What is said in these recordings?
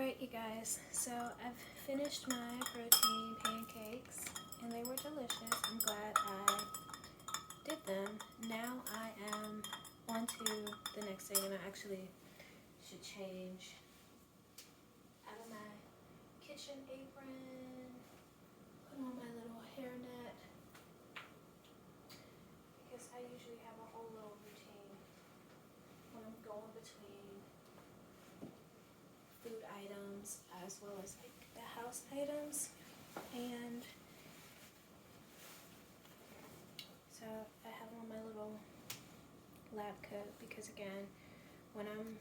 Alright, you guys, so I've finished my protein pancakes and they were delicious. I'm glad I did them. Now I am on to the next thing, and I actually should change out of my kitchen apron, put on my little hairnet, because I usually have a whole little routine when I'm going between food items as well as like the house items. And so I have on my little lab coat because, again, when I'm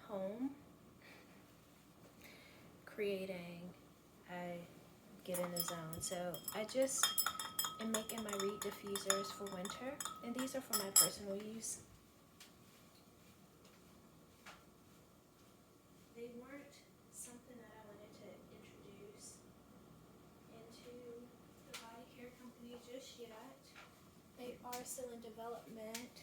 home creating, I get in the zone. So I just am making my reed diffusers for winter, and these are for my personal use. They weren't something that I wanted to introduce into the body care company just yet. They are still in development,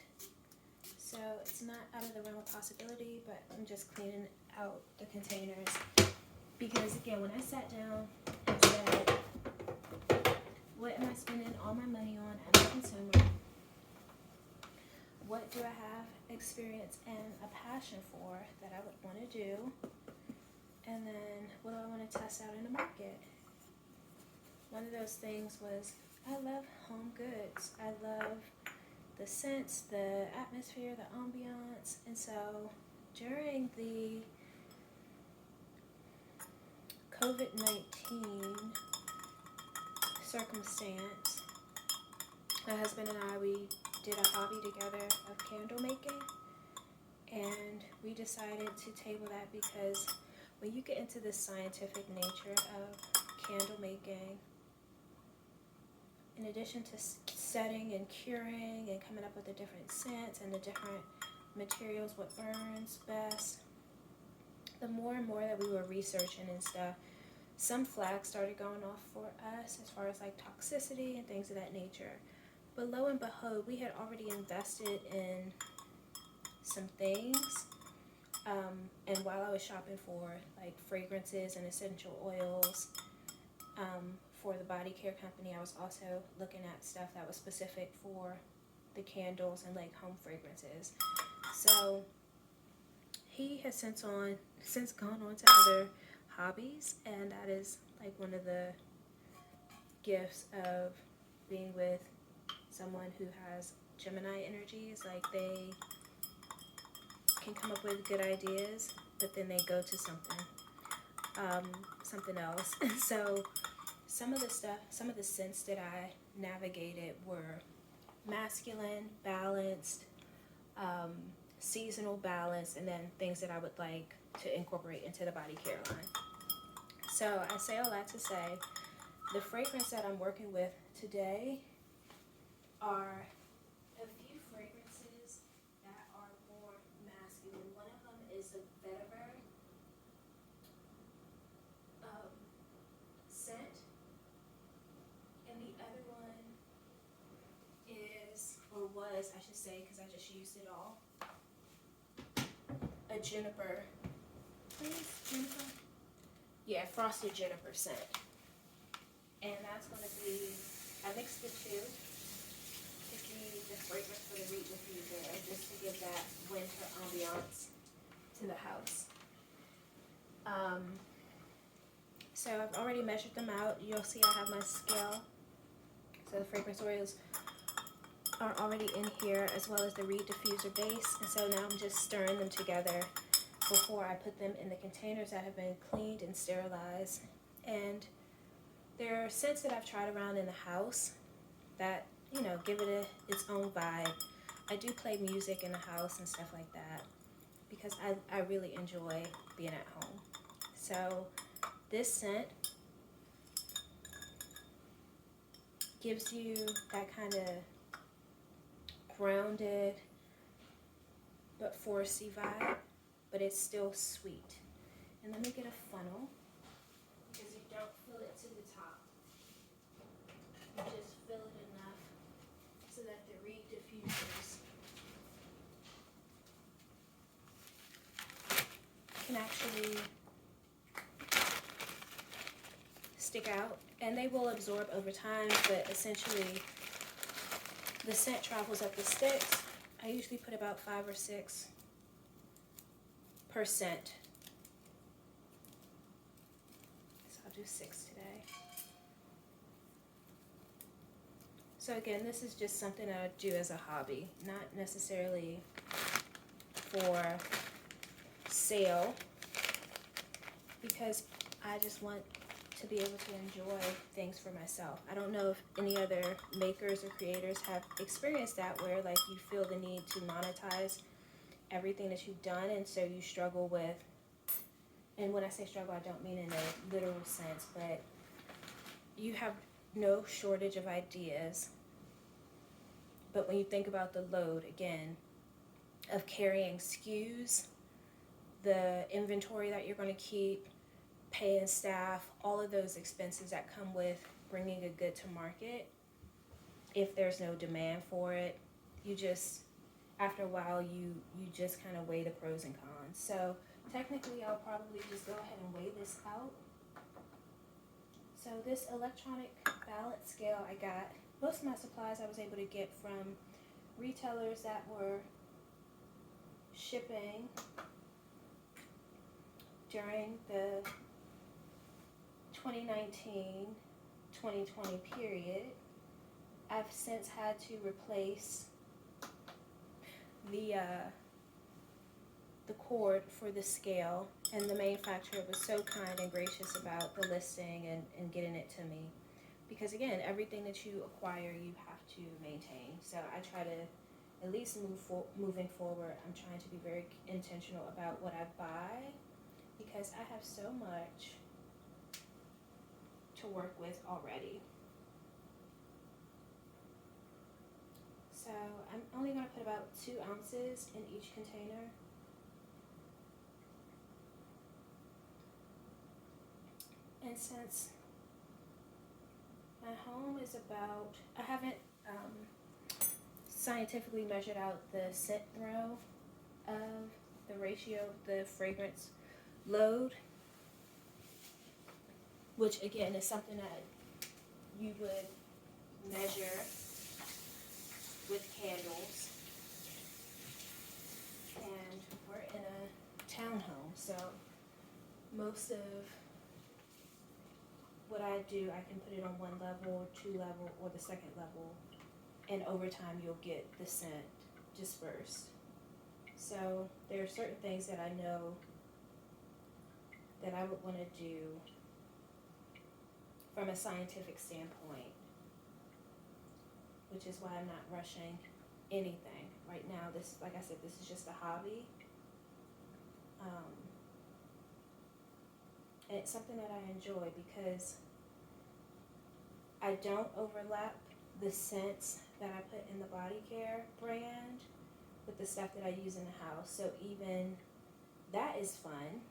so it's not out of the realm of possibility, but I'm just cleaning out the containers because, again, when I sat down and said, what am I spending all my money on as a consumer? What do I have experience and a passion for that I would want to do? And then what do I want to test out in the market? One of those things was, I love home goods. I love the scents, the atmosphere, the ambiance. And so during the COVID-19 circumstance, my husband and I, we did a hobby together of candle making, and we decided to table that because when you get into the scientific nature of candle making, in addition to setting and curing and coming up with the different scents and the different materials, what burns best, the more and more that we were researching and stuff, some flags started going off for us as far as like toxicity and things of that nature. But lo and behold, we had already invested in some things. And while I was shopping for like fragrances and essential oils for the body care company, I was also looking at stuff that was specific for the candles and like home fragrances. So he has since gone on to other hobbies, and that is like one of the gifts of being with someone who has Gemini energy. Is like they can come up with good ideas, but then they go to something else. And so some of the scents that I navigated were masculine, balanced, seasonal balance, and then things that I would like to incorporate into the body care line. So I say all that to say, the fragrance that I'm working with today are a few fragrances that are more masculine. One of them is a vetiver scent, and the other one is, or was, I should say, because I just used it all, a juniper. Please, juniper? Yeah, frosted juniper scent. And that's going to be, I mixed the two to give the fragrance for the reed diffuser, just to give that winter ambiance to the house. So I've already measured them out. You'll see I have my scale. So the fragrance oils are already in here, as well as the reed diffuser base. And so now I'm just stirring them together before I put them in the containers that have been cleaned and sterilized. And there are scents that I've tried around in the house that, you know, give it its own vibe. I do play music in the house and stuff like that because I really enjoy being at home. So this scent gives you that kind of grounded but foresty vibe, but it's still sweet. And let me get a funnel, because you don't fill it to the top. You just fill it enough so that the reed diffusers can actually stick out, and they will absorb over time, but essentially the scent travels up the sticks. I usually put about 5 or 6%. So I'll do 6 today. So again, this is just something that I do as a hobby, not necessarily for sale, because I just want to be able to enjoy things for myself. I don't know if any other makers or creators have experienced that, where like you feel the need to monetize everything that you've done, and so you struggle with, and when I say struggle, I don't mean in a literal sense, but you have no shortage of ideas. But when you think about the load, again, of carrying SKUs, the inventory that you're going to keep, paying staff, all of those expenses that come with bringing a good to market, if there's no demand for it, you just, after a while, you just kind of weigh the pros and cons. So technically, I'll probably just go ahead and weigh this out. So this electronic balance scale I got, most of my supplies I was able to get from retailers that were shipping during the 2019-2020 period. I've since had to replace the cord for the scale, and the manufacturer was so kind and gracious about the listing and getting it to me, because again, everything that you acquire you have to maintain. So I try to, at least moving forward, I'm trying to be very intentional about what I buy, because I have so much to work with already. So I'm only going to put about 2 ounces in each container. And since my home is about, I haven't scientifically measured out the scent throw of the ratio of the fragrance load, which again is something that you would measure with candles. And we're in a townhome, so most of what I do, I can put it on 1 level, 2 level, or the 2nd level, and over time you'll get the scent dispersed. So there are certain things that I know that I would want to do from a scientific standpoint, which is why I'm not rushing anything right now. This, like I said, this is just a hobby. And it's something that I enjoy, because I don't overlap the scents that I put in the body care brand with the stuff that I use in the house. So even that is fun,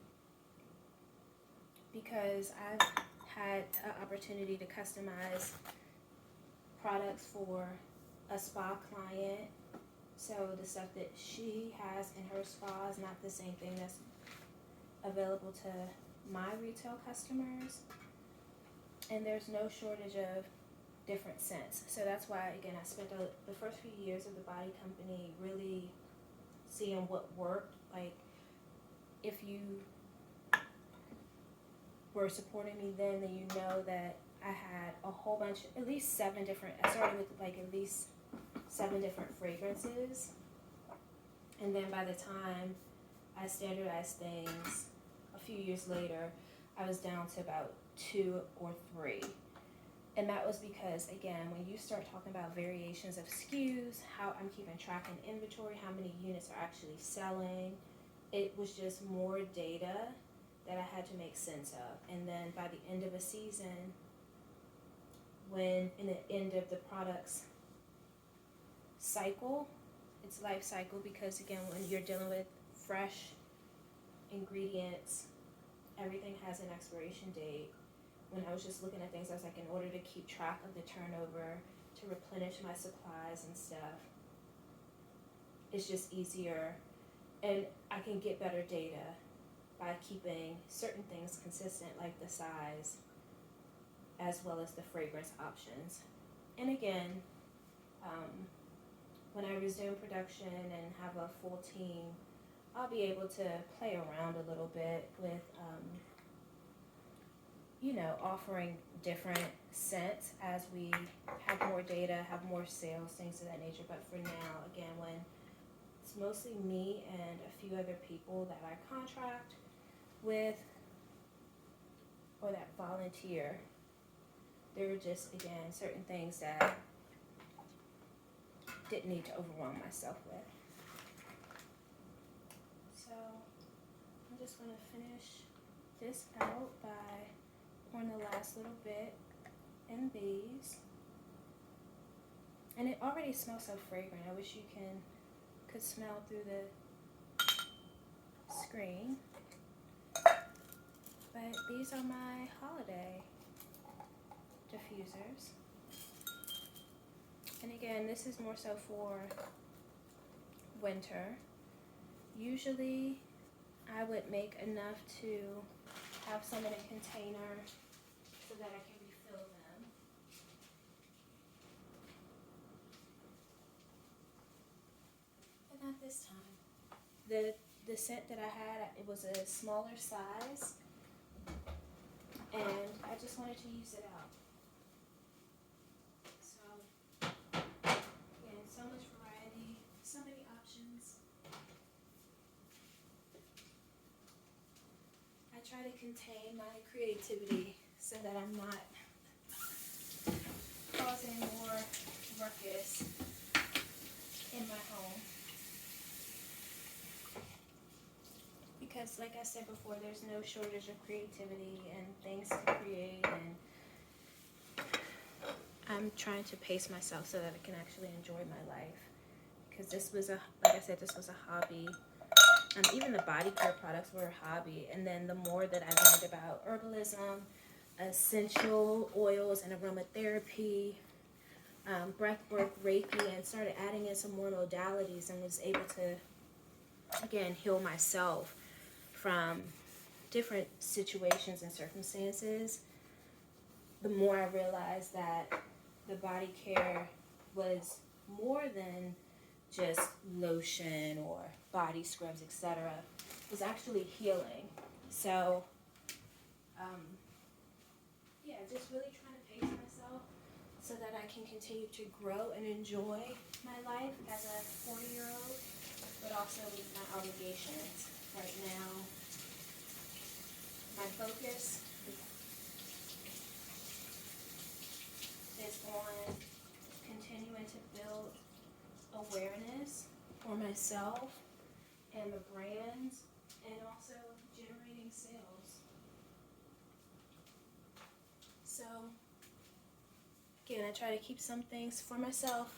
because I've had an opportunity to customize products for a spa client. So the stuff that she has in her spa is not the same thing that's available to my retail customers, and there's no shortage of different scents. So that's why, again, I spent the first few years of the body company really seeing what worked. Like, if you were supporting me then you know that I had a whole bunch, at least 7 different, I started with like at least 7 different fragrances, and then by the time I standardized things a few years later, I was down to about 2 or 3. And that was because, again, when you start talking about variations of SKUs, how I'm keeping track in inventory, how many units are actually selling, it was just more data that I had to make sense of. And then by the end of a season, when in the end of the product's cycle, its life cycle, because again, when you're dealing with fresh ingredients, everything has an expiration date. When I was just looking at things, I was like, in order to keep track of the turnover, to replenish my supplies and stuff, it's just easier, and I can get better data by keeping certain things consistent, like the size as well as the fragrance options. And again, when I resume production and have a full team, I'll be able to play around a little bit with, offering different scents as we have more data, have more sales, things of that nature. But for now, again, when it's mostly me and a few other people that I contract with or that volunteer, there were just, again, certain things that didn't need to overwhelm myself with. So I'm just going to finish this out by pouring the last little bit in these. And it already smells so fragrant. I wish you could smell through the screen. But these are my holiday diffusers. And again, this is more so for winter. Usually I would make enough to have some in a container so that I can refill them. But not this time. The scent that I had, it was a smaller size, and I just wanted to use it out. So, again, so much variety, so many options. I try to contain my creativity so that I'm not causing more ruckus in my home. Because like I said before, there's no shortage of creativity and things to create, and I'm trying to pace myself so that I can actually enjoy my life. Because this was like I said, this was a hobby. Even the body care products were a hobby. And then the more that I learned about herbalism, essential oils and aromatherapy, breathwork, Reiki, and started adding in some more modalities, and was able to, again, heal myself from different situations and circumstances, the more I realized that the body care was more than just lotion or body scrubs, etc. It was actually healing. So, just really trying to pace myself so that I can continue to grow and enjoy my life as a 40-year-old, but also with my obligations. Right now, my focus is on continuing to build awareness for myself and the brands, and also generating sales. So, again, I try to keep some things for myself.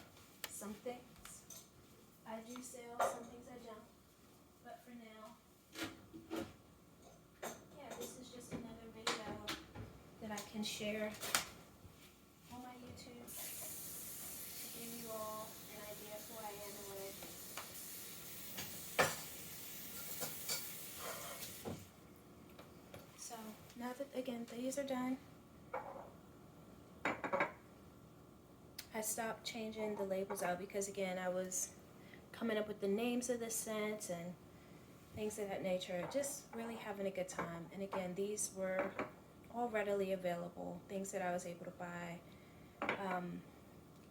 Some things I do sell, some things I don't. But for now, this is just another video that I can share on my YouTube to give you all an idea of who I am and what I do. So now that, again, these are done, I stopped changing the labels out because, again, I was coming up with the names of the scents and things of that nature, just really having a good time. And again, these were all readily available, things that I was able to buy.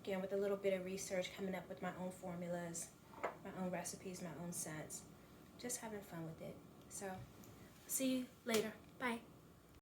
Again, with a little bit of research, coming up with my own formulas, my own recipes, my own scents, just having fun with it. So, see you later. Bye.